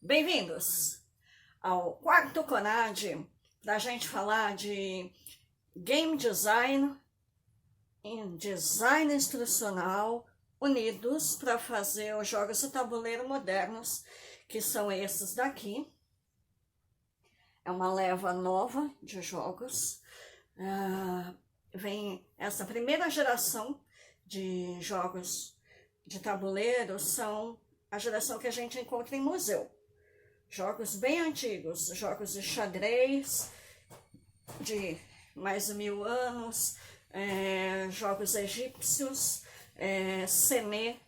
Bem-vindos ao quarto CONAD para a gente falar de Game Design e Design Instrucional unidos para fazer os jogos de tabuleiro modernos, que são esses daqui. É uma leva nova de jogos. Vem essa primeira geração de jogos de tabuleiro, são a geração que a gente encontra em museu. Jogos bem antigos, jogos de xadrez, de mais de 1000 anos, jogos egípcios, Semê,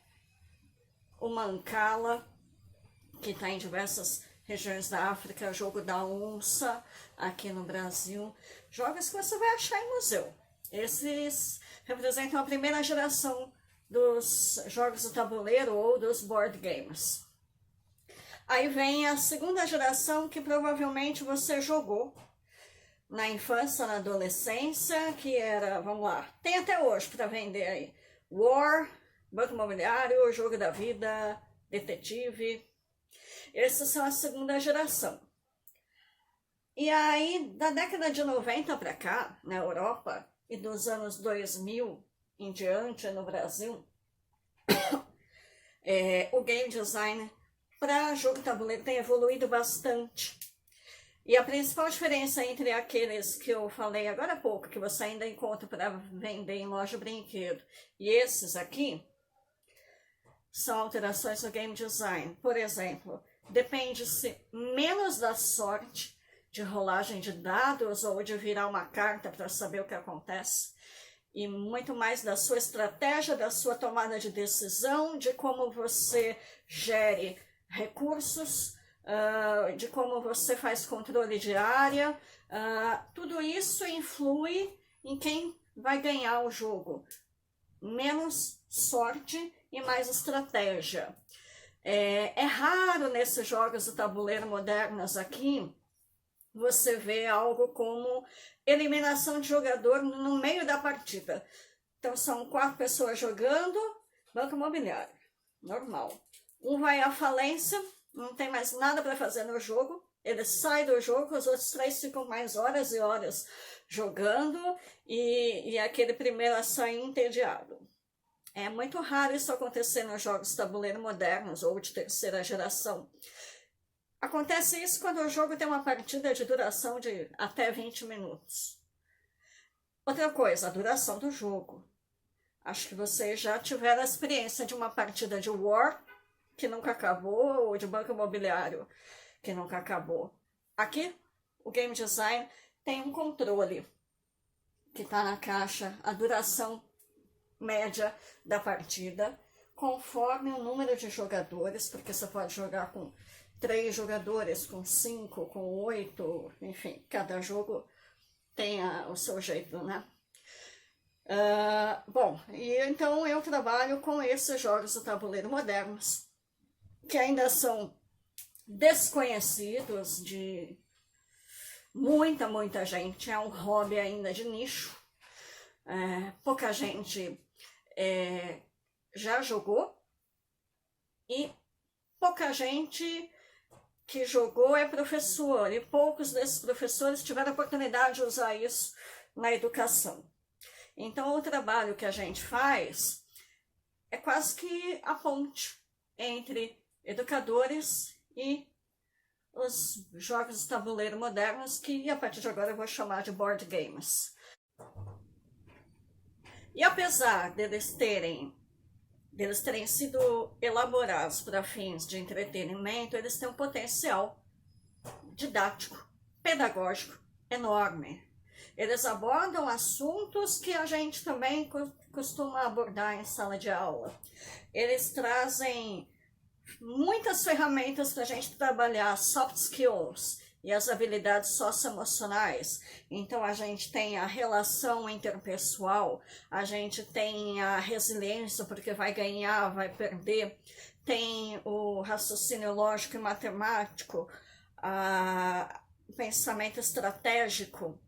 o Mancala, que está em diversas regiões da África, jogo da onça aqui no Brasil, jogos que você vai achar em museu. Esses representam a primeira geração dos jogos de tabuleiro ou dos board games. Aí vem a segunda geração que provavelmente você jogou na infância, na adolescência, que era, vamos lá, tem até hoje para vender aí, War, Banco Imobiliário, Jogo da Vida, Detetive. Essas são a segunda geração. E aí, da década de 90 para cá, na Europa, e dos anos 2000 em diante no Brasil, o game design para jogo tabuleiro tem evoluído bastante. E a principal diferença entre aqueles que eu falei agora há pouco, que você ainda encontra para vender em loja de brinquedo, e esses aqui, são alterações no game design. Por exemplo, depende-se menos da sorte de rolagem de dados ou de virar uma carta para saber o que acontece, e muito mais da sua estratégia, da sua tomada de decisão, de como você gere recursos, de como você faz controle de área. Tudo isso influi em quem vai ganhar o jogo. Menos sorte e mais estratégia. É raro nesses jogos de tabuleiro modernos aqui você vê algo como eliminação de jogador no meio da partida. Então são 4 pessoas jogando, Banco Imobiliário, normal. Um vai à falência, não tem mais nada para fazer no jogo, ele sai do jogo, os outros 3 ficam mais horas e horas jogando, e aquele primeiro a sair entediado. É muito raro isso acontecer nos jogos de tabuleiro modernos ou de terceira geração. Acontece isso quando o jogo tem uma partida de duração de até 20 minutos. Outra coisa, a duração do jogo. Acho que vocês já tiveram a experiência de uma partida de War que nunca acabou, ou de Banco Imobiliário que nunca acabou. Aqui, o Game Design tem um controle que está na caixa, a duração média da partida, conforme o número de jogadores, porque você pode jogar com 3 jogadores, com 5, com 8, enfim, cada jogo tem o seu jeito, né? Bom, e então eu trabalho com esses jogos de tabuleiro modernos, que ainda são desconhecidos de muita gente, é um hobby ainda de nicho. Pouca gente já jogou, e pouca gente que jogou é professor, e poucos desses professores tiveram a oportunidade de usar isso na educação. Então, o trabalho que a gente faz é quase que a ponte entre educadores e os jogos de tabuleiro modernos, que a partir de agora eu vou chamar de board games. E apesar deles terem sido elaborados para fins de entretenimento, eles têm um potencial didático, pedagógico enorme. Eles abordam assuntos que a gente também costuma abordar em sala de aula. Eles trazem muitas ferramentas para a gente trabalhar soft skills e as habilidades socioemocionais. Então a gente tem a relação interpessoal, a gente tem a resiliência, porque vai ganhar, vai perder, tem o raciocínio lógico e matemático, pensamento estratégico,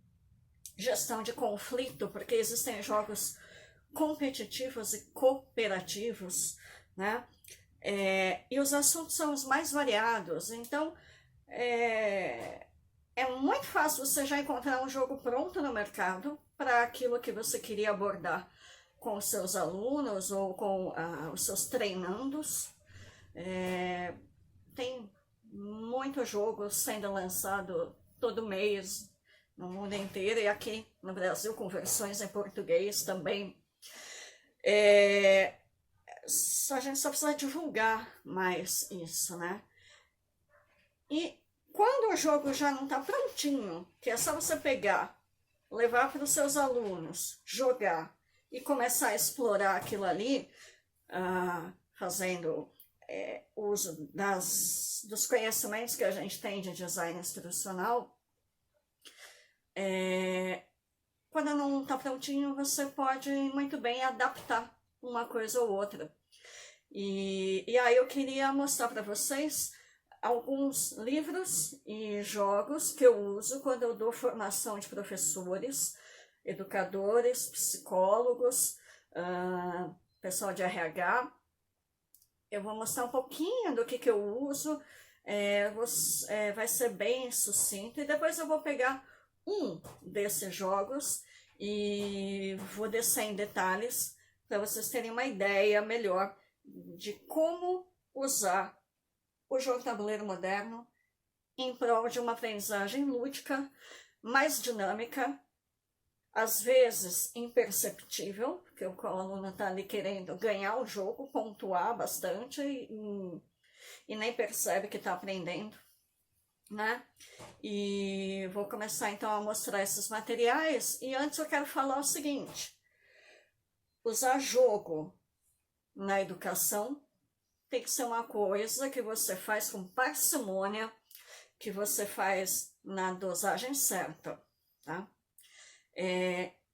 gestão de conflito, porque existem jogos competitivos e cooperativos, né? E os assuntos são os mais variados, então é muito fácil você já encontrar um jogo pronto no mercado para aquilo que você queria abordar com os seus alunos ou com os seus treinandos. Tem muito jogo sendo lançado todo mês no mundo inteiro e aqui no Brasil com versões em português também. A gente só precisa divulgar mais isso, né? E quando o jogo já não está prontinho, que é só você pegar, levar para os seus alunos, jogar e começar a explorar aquilo ali, fazendo uso dos conhecimentos que a gente tem de design instrucional, quando não está prontinho, você pode muito bem adaptar uma coisa ou outra. E aí eu queria mostrar para vocês alguns livros e jogos que eu uso quando eu dou formação de professores, educadores, psicólogos, pessoal de RH. Eu vou mostrar um pouquinho do que eu uso, vai ser bem sucinto, e depois eu vou pegar um desses jogos e vou descer em detalhes para vocês terem uma ideia melhor de como usar o jogo tabuleiro moderno em prol de uma aprendizagem lúdica, mais dinâmica, às vezes imperceptível, porque o aluno está ali querendo ganhar o jogo, pontuar bastante e nem percebe que está aprendendo, né? E vou começar então a mostrar esses materiais, e antes eu quero falar o seguinte: usar jogo na educação tem que ser uma coisa que você faz com parcimônia, que você faz na dosagem certa, tá?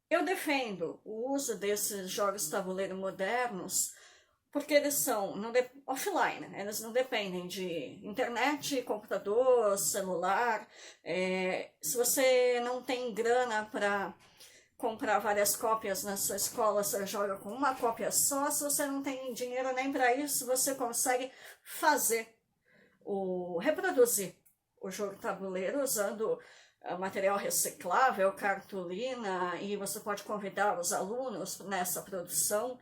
Eu defendo o uso desses jogos tabuleiro modernos porque eles são offline, eles não dependem de internet, computador, celular. Se você não tem grana para comprar várias cópias na sua escola, você joga com uma cópia só. Se você não tem dinheiro nem para isso, você consegue reproduzir o jogo tabuleiro usando material reciclável, cartolina, e você pode convidar os alunos nessa produção,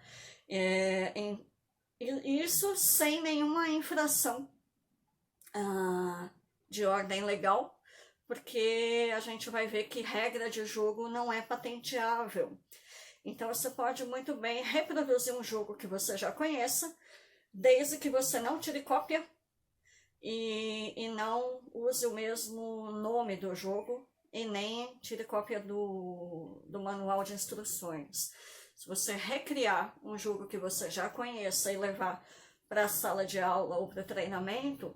isso sem nenhuma infração de ordem legal, porque a gente vai ver que regra de jogo não é patenteável. Então você pode muito bem reproduzir um jogo que você já conheça, desde que você não tire cópia e não use o mesmo nome do jogo e nem tire cópia do manual de instruções. Se você recriar um jogo que você já conheça e levar para a sala de aula ou para o treinamento,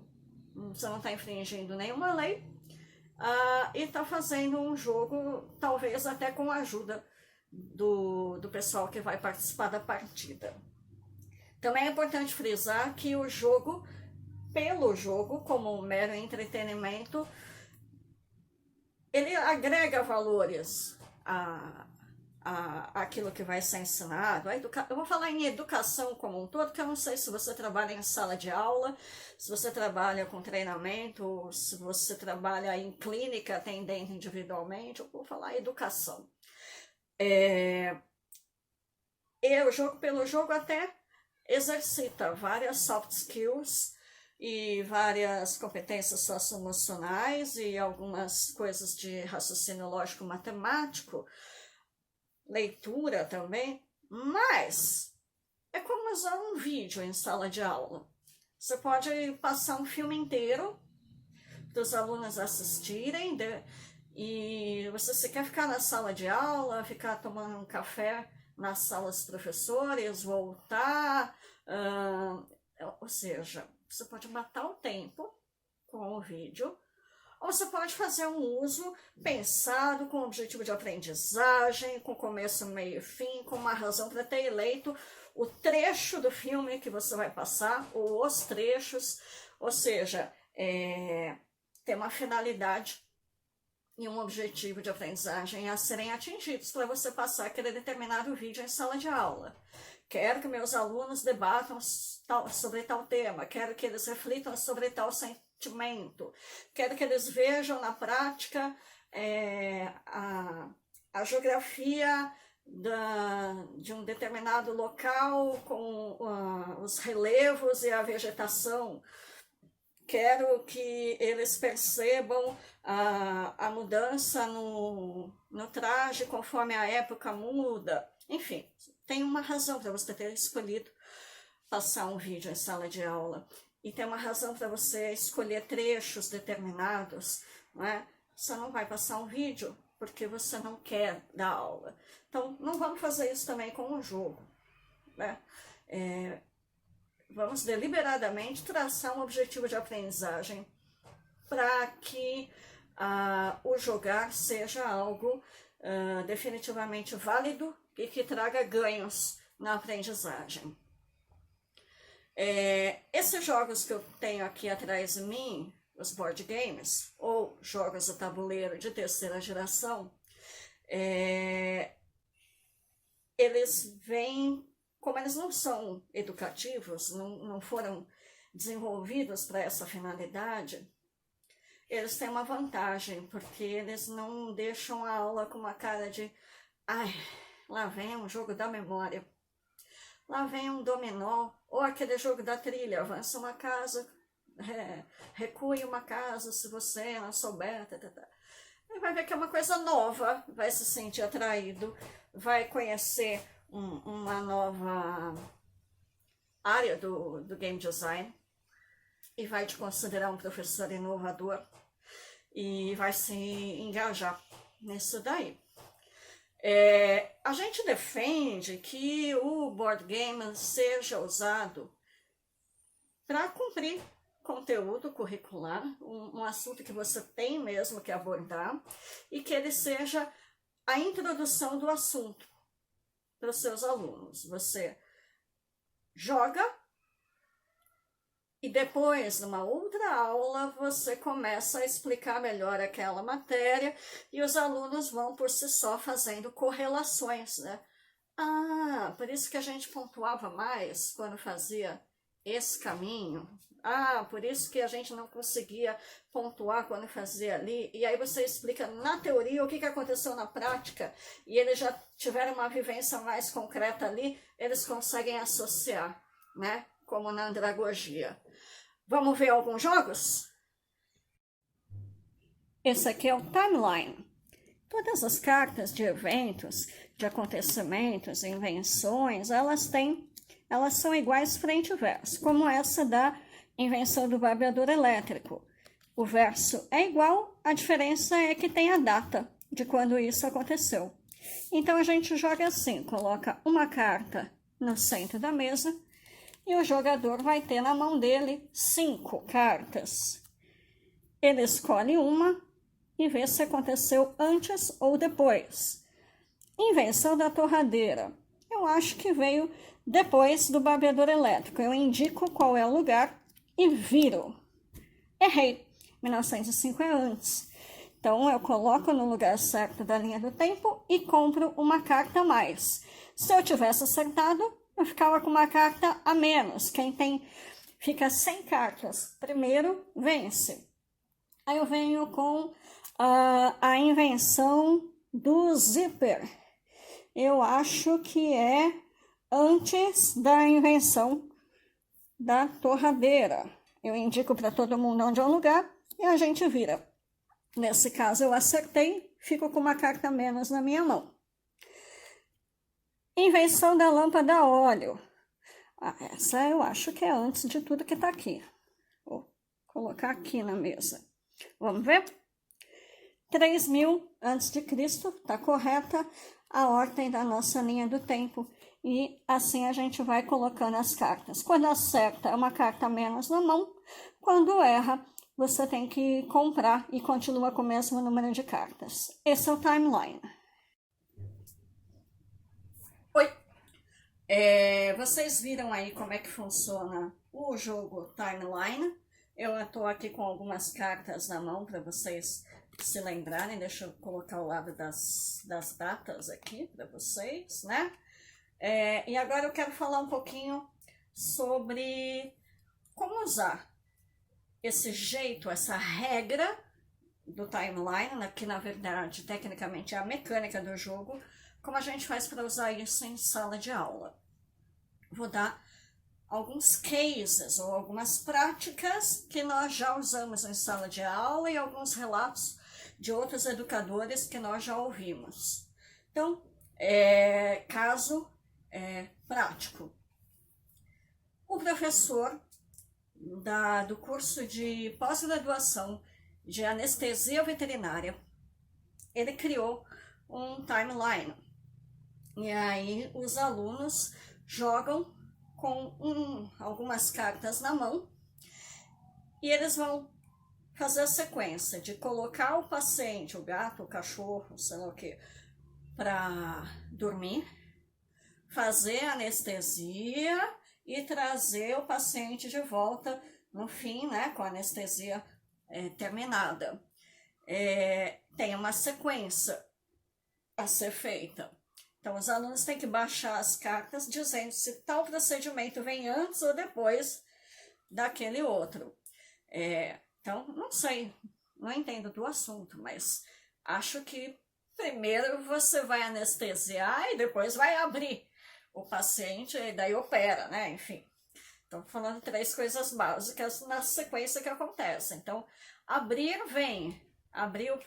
você não está infringindo nenhuma lei, e está fazendo um jogo, talvez até com a ajuda do pessoal que vai participar da partida. Também é importante frisar que o jogo, pelo jogo, como um mero entretenimento, ele agrega valores àquilo que vai ser ensinado. Eu vou falar em educação como um todo, porque eu não sei se você trabalha em sala de aula, se você trabalha com treinamento, se você trabalha em clínica atendendo individualmente. Eu vou falar em educação. O jogo pelo jogo até exercita várias soft skills e várias competências socioemocionais e algumas coisas de raciocínio lógico matemático, leitura também, mas é como usar um vídeo em sala de aula. Você pode passar um filme inteiro para os alunos assistirem, e se quer ficar na sala de aula, ficar tomando um café na sala dos professores, voltar, ou seja, você pode matar o tempo com o vídeo, ou você pode fazer um uso pensado com o objetivo de aprendizagem, com começo, meio e fim, com uma razão para ter eleito o trecho do filme que você vai passar, ou os trechos, ou seja, ter uma finalidade e um objetivo de aprendizagem a serem atingidos para você passar aquele determinado vídeo em sala de aula. Quero que meus alunos debatam sobre tal tema, quero que eles reflitam sobre tal sentimento, quero que eles vejam na prática a geografia de um determinado local com os relevos e a vegetação. Quero que eles percebam a mudança no traje conforme a época muda. Enfim, tem uma razão para você ter escolhido passar um vídeo em sala de aula. E tem uma razão para você escolher trechos determinados, não é? Você não vai passar um vídeo porque você não quer dar aula. Então, não vamos fazer isso também com o jogo, né? Vamos deliberadamente traçar um objetivo de aprendizagem para que o jogar seja algo definitivamente válido e que traga ganhos na aprendizagem. Esses jogos que eu tenho aqui atrás de mim, os board games, ou jogos de tabuleiro de terceira geração, eles vêm, como eles não são educativos, não foram desenvolvidos para essa finalidade, eles têm uma vantagem, porque eles não deixam a aula com uma cara de ai, lá vem um jogo da memória, lá vem um dominó, ou aquele jogo da trilha, avança uma casa, recue uma casa se você não souber, vai ver que é uma coisa nova, vai se sentir atraído, vai conhecer uma nova área do game design e vai te considerar um professor inovador e vai se engajar nisso daí. A gente defende que o board game seja usado para cumprir conteúdo curricular, um assunto que você tem mesmo que abordar, e que ele seja a introdução do assunto para os seus alunos. Você joga e depois, numa outra aula, você começa a explicar melhor aquela matéria e os alunos vão por si só fazendo correlações, né? Ah, por isso que a gente pontuava mais quando fazia esse caminho. Ah, por isso que a gente não conseguia pontuar quando fazia ali. E aí você explica na teoria o que aconteceu na prática e eles já tiveram uma vivência mais concreta ali, eles conseguem associar, né? Como na andragogia. Vamos ver alguns jogos? Esse aqui é o timeline. Todas as cartas de eventos, de acontecimentos, invenções, elas são iguais frente e verso, como essa da invenção do barbeador elétrico. O verso é igual, a diferença é que tem a data de quando isso aconteceu. Então a gente joga assim, coloca uma carta no centro da mesa e o jogador vai ter na mão dele 5 cartas. Ele escolhe uma e vê se aconteceu antes ou depois. Invenção da torradeira. Eu acho que veio depois do barbeador elétrico. Eu indico qual é o lugar e viro. Errei. 1905 é antes. Então, eu coloco no lugar certo da linha do tempo e compro uma carta a mais. Se eu tivesse acertado, eu ficava com uma carta a menos. Quem fica sem cartas primeiro, vence. Aí eu venho com a invenção do zíper. Eu acho que é antes da invenção da torradeira. Eu indico para todo mundo onde é o lugar e a gente vira. Nesse caso eu acertei, fico com uma carta a menos na minha mão. Invenção da lâmpada a óleo. Essa eu acho que é antes de tudo que está aqui. Vou colocar aqui na mesa. Vamos ver? 3000 a.C., está correta a ordem da nossa linha do tempo. E assim a gente vai colocando as cartas. Quando acerta, é uma carta a menos na mão. Quando erra, você tem que comprar e continua com o mesmo número de cartas. Esse é o timeline. Oi! Vocês viram aí como é que funciona o jogo timeline? Eu estou aqui com algumas cartas na mão para vocês se lembrarem, deixa eu colocar ao lado das datas aqui para vocês, né? E agora eu quero falar um pouquinho sobre como usar esse jeito, essa regra do timeline, que na verdade, tecnicamente, é a mecânica do jogo, como a gente faz para usar isso em sala de aula. Vou dar alguns cases ou algumas práticas que nós já usamos em sala de aula e alguns relatos de outros educadores que nós já ouvimos. Então, caso prático. O professor do curso de pós-graduação de anestesia veterinária, ele criou um timeline. E aí os alunos jogam com algumas cartas na mão e eles vão fazer a sequência de colocar o paciente, o gato, o cachorro, sei lá o que, para dormir, fazer anestesia e trazer o paciente de volta no fim, né, com a anestesia terminada. Tem uma sequência a ser feita. Então, os alunos têm que baixar as cartas dizendo se tal procedimento vem antes ou depois daquele outro. Então, não sei, não entendo do assunto, mas acho que primeiro você vai anestesiar e depois vai abrir o paciente e daí opera, né? Enfim, estou falando 3 coisas básicas na sequência que acontece. Então,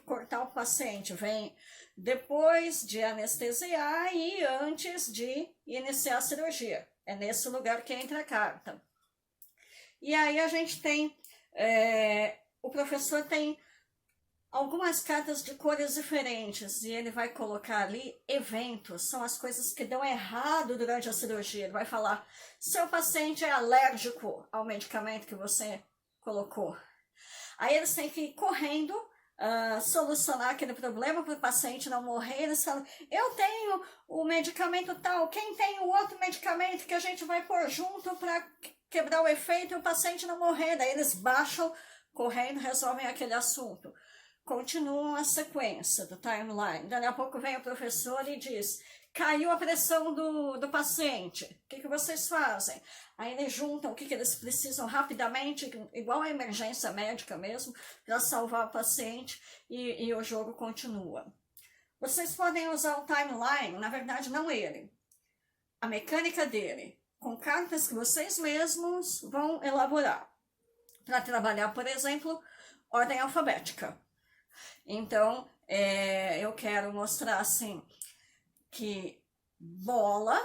cortar o paciente vem depois de anestesiar e antes de iniciar a cirurgia. É nesse lugar que entra a carta. E aí a gente tem, o professor tem algumas cartas de cores diferentes e ele vai colocar ali eventos, são as coisas que dão errado durante a cirurgia. Ele vai falar, seu paciente é alérgico ao medicamento que você colocou. Aí eles têm que ir correndo, solucionar aquele problema para o paciente não morrer. Eles falam, eu tenho o medicamento tal, quem tem o outro medicamento que a gente vai pôr junto para quebrar o efeito e o paciente não morrer. Daí eles baixam, correndo, resolvem aquele assunto. Continuam a sequência do timeline. Daí a pouco vem o professor e diz, caiu a pressão do paciente, o que vocês fazem? Aí eles juntam o que eles precisam rapidamente, igual a emergência médica mesmo, para salvar o paciente e o jogo continua. Vocês podem usar o timeline, na verdade não ele, a mecânica dele, com cartas que vocês mesmos vão elaborar, para trabalhar, por exemplo, ordem alfabética. Então, eu quero mostrar assim, que bola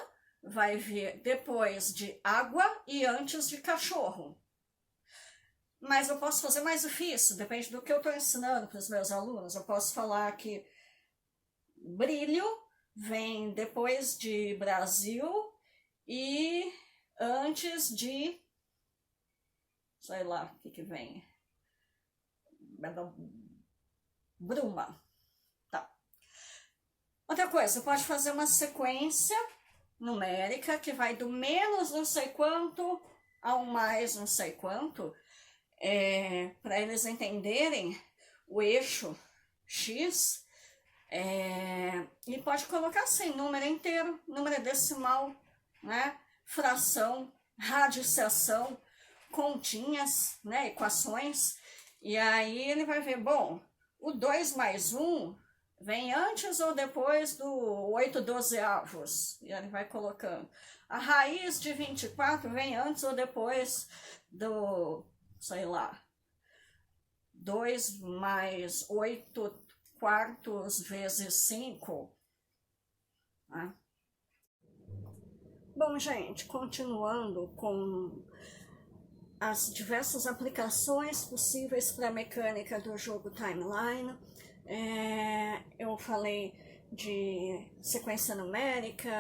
vai vir depois de água e antes de cachorro. Mas eu posso fazer mais difícil, depende do que eu estou ensinando para os meus alunos. Eu posso falar que brilho vem depois de Brasil e antes de, sei lá, o que vem? Bruma. Outra coisa, você pode fazer uma sequência numérica que vai do menos não sei quanto ao mais não sei quanto, para eles entenderem o eixo X, e pode colocar assim, número inteiro, número decimal, né? Fração, radiciação, continhas, né? Equações, e aí ele vai ver, bom, o 2 mais 1 vem antes ou depois do 8/12? E ele vai colocando. A raiz de 24 vem antes ou depois do, sei lá, 2 mais 8/4 vezes 5. Né? Bom, gente, continuando com as diversas aplicações possíveis para a mecânica do jogo timeline. Eu falei de sequência numérica,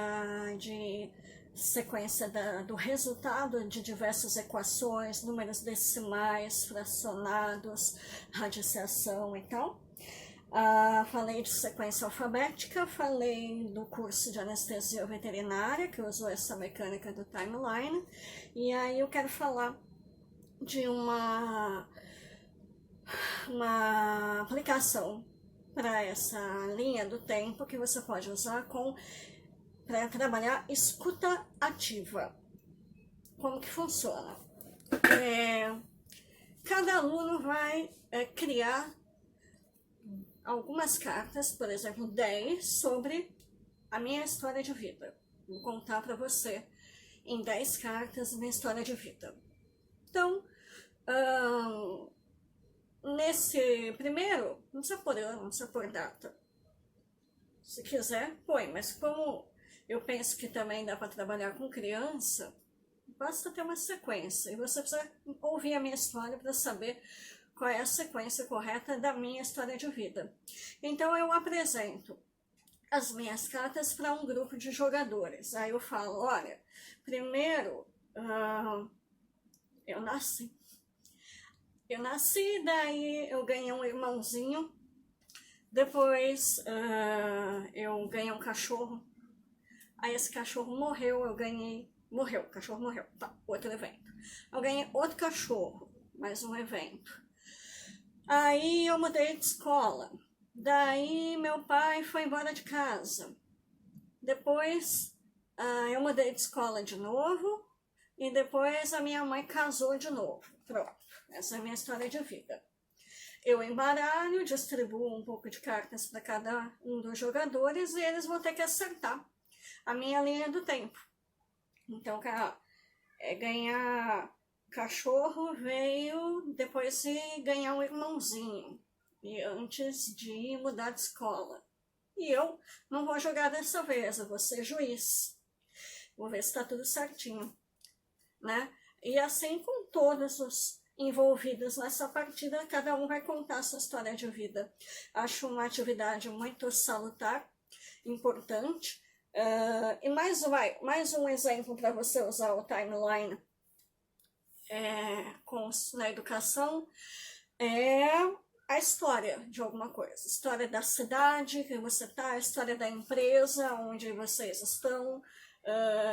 de sequência do resultado de diversas equações, números decimais, fracionados, radiciação e tal. Falei de sequência alfabética, falei do curso de anestesia veterinária, que usou essa mecânica do timeline, e aí eu quero falar de uma uma aplicação para essa linha do tempo que você pode usar para trabalhar escuta ativa. Como que funciona? Cada aluno vai criar algumas cartas, por exemplo, 10 sobre a minha história de vida. Vou contar para você em 10 cartas minha história de vida. Então, nesse primeiro, não precisa pôr ano, não precisa pôr data. Se quiser, põe, mas como eu penso que também dá para trabalhar com criança, basta ter uma sequência. E você precisa ouvir a minha história para saber qual é a sequência correta da minha história de vida. Então, eu apresento as minhas cartas para um grupo de jogadores. Aí eu falo, olha, primeiro, eu nasci, daí eu ganhei um irmãozinho, depois eu ganhei um cachorro, aí esse cachorro morreu, o cachorro morreu, tá, outro evento. Eu ganhei outro cachorro, mais um evento. Aí eu mudei de escola, daí meu pai foi embora de casa, depois eu mudei de escola de novo, e depois a minha mãe casou de novo. Pronto, essa é a minha história de vida. Eu embaralho, distribuo um pouco de cartas para cada um dos jogadores e eles vão ter que acertar a minha linha do tempo. Então, ganhar cachorro veio depois de ganhar um irmãozinho e antes de mudar de escola. E eu não vou jogar dessa vez, eu vou ser juiz. Vou ver se está tudo certinho, né? E assim com todos os envolvidos nessa partida, cada um vai contar a sua história de vida. Acho uma atividade muito salutar, importante. E mais um exemplo para você usar o timeline na educação é a história de alguma coisa. História da cidade que você está, história da empresa onde vocês estão,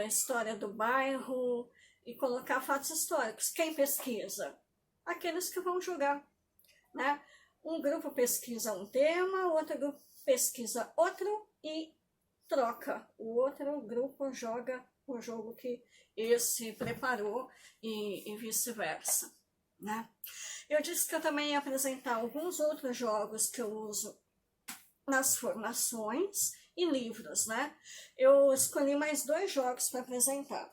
história do bairro, e colocar fatos históricos. Quem pesquisa? Aqueles que vão jogar, né? Um grupo pesquisa um tema, outro grupo pesquisa outro e troca. O outro grupo joga o jogo que esse preparou e vice-versa, né? Eu disse que eu também ia apresentar alguns outros jogos que eu uso nas formações e livros, né? Eu escolhi mais 2 jogos para apresentar.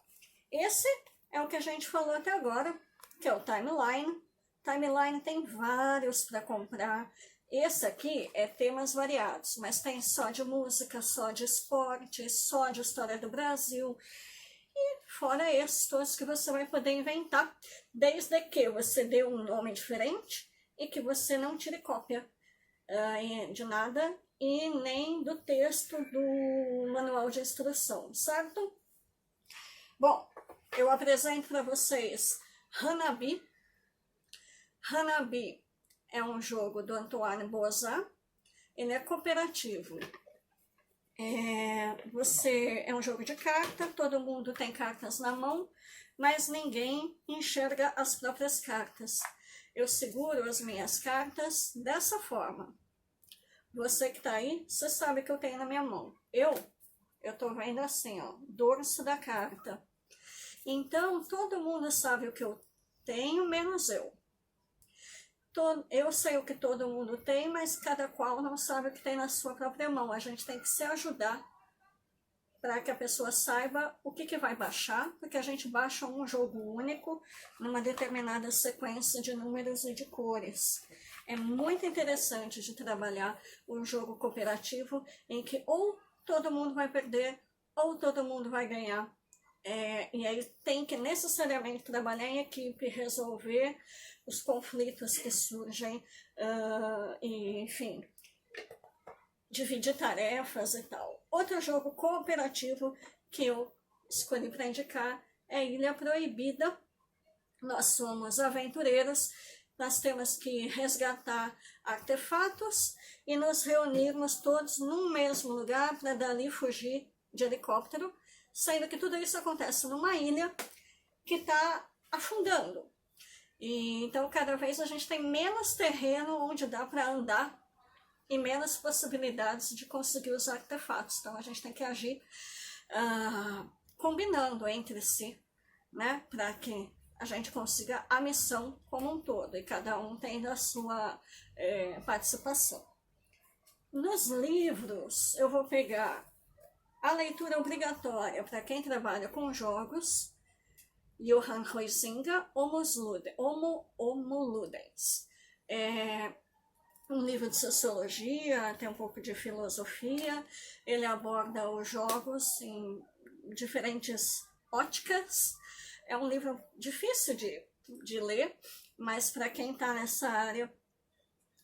Esse é o que a gente falou até agora, que é o Timeline. Timeline tem vários para comprar. Esse aqui é temas variados, mas tem só de música, só de esporte, só de história do Brasil. E fora esses todos que você vai poder inventar, desde que você dê um nome diferente e que você não tire cópia de nada e nem do texto do manual de instrução, certo? Bom, eu apresento para vocês Hanabi. Hanabi é um jogo do Antoine Bozat, ele é cooperativo. É um jogo de carta, todo mundo tem cartas na mão, mas ninguém enxerga as próprias cartas. Eu seguro as minhas cartas dessa forma. Você que tá aí, você sabe que eu tenho na minha mão. Eu tô vendo assim, ó, dorso da carta. Então, todo mundo sabe o que eu tenho, menos eu. Eu sei o que todo mundo tem, mas cada qual não sabe o que tem na sua própria mão. A gente tem que se ajudar para que a pessoa saiba o que vai baixar, porque a gente baixa um jogo único numa determinada sequência de números e de cores. É muito interessante de trabalhar um jogo cooperativo em que ou todo mundo vai perder ou todo mundo vai ganhar. E aí tem que necessariamente trabalhar em equipe, resolver os conflitos que surgem, e, enfim, dividir tarefas e tal. Outro jogo cooperativo que eu escolhi para indicar é Ilha Proibida. Nós somos aventureiros, nós temos que resgatar artefatos e nos reunirmos todos num mesmo lugar para dali fugir de helicóptero, sendo que tudo isso acontece numa ilha que está afundando. E então cada vez a gente tem menos terreno onde dá para andar e menos possibilidades de conseguir os artefatos. Então a gente tem que agir combinando entre si, né, para que a gente consiga a missão como um todo, e cada um tem a sua participação. Nos livros, eu vou pegar a leitura obrigatória para quem trabalha com jogos, Johann Huizinga, Homo Ludens. É um livro de sociologia, tem um pouco de filosofia, ele aborda os jogos em diferentes óticas. É um livro difícil de ler, mas para quem está nessa área,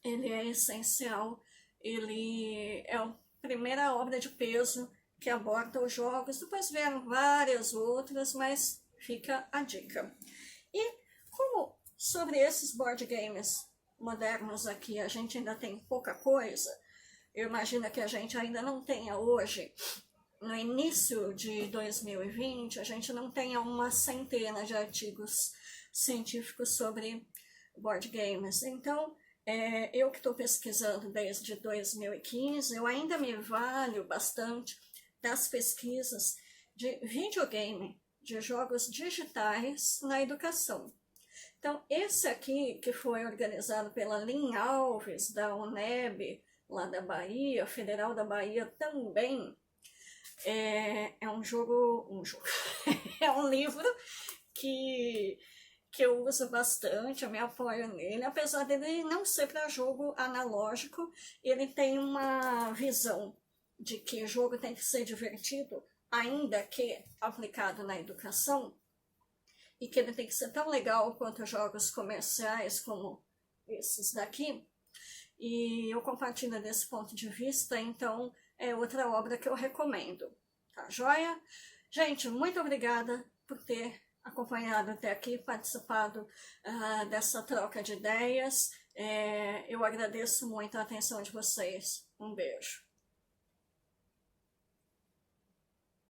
ele é essencial. Ele é a primeira obra de peso que aborda os jogos. Depois vieram várias outras, mas fica a dica. E como sobre esses board games modernos aqui a gente ainda tem pouca coisa, eu imagino que a gente ainda não tenha hoje, no início de 2020, a gente não tenha uma centena de artigos científicos sobre board games. Então, eu que estou pesquisando desde 2015, eu ainda me valho bastante das pesquisas de videogame, de jogos digitais na educação. Então, esse aqui, que foi organizado pela Lynn Alves, da UNEB, lá da Bahia, Federal da Bahia também, é um é um livro que eu uso bastante, eu me apoio nele, apesar dele não ser para jogo analógico, ele tem uma visão de que o jogo tem que ser divertido, ainda que aplicado na educação, e que ele tem que ser tão legal quanto os jogos comerciais, como esses daqui, e eu compartilho desse ponto de vista, então é outra obra que eu recomendo, tá joia? Gente, muito obrigada por ter acompanhado até aqui, participado dessa troca de ideias. Eu agradeço muito a atenção de vocês. Um beijo.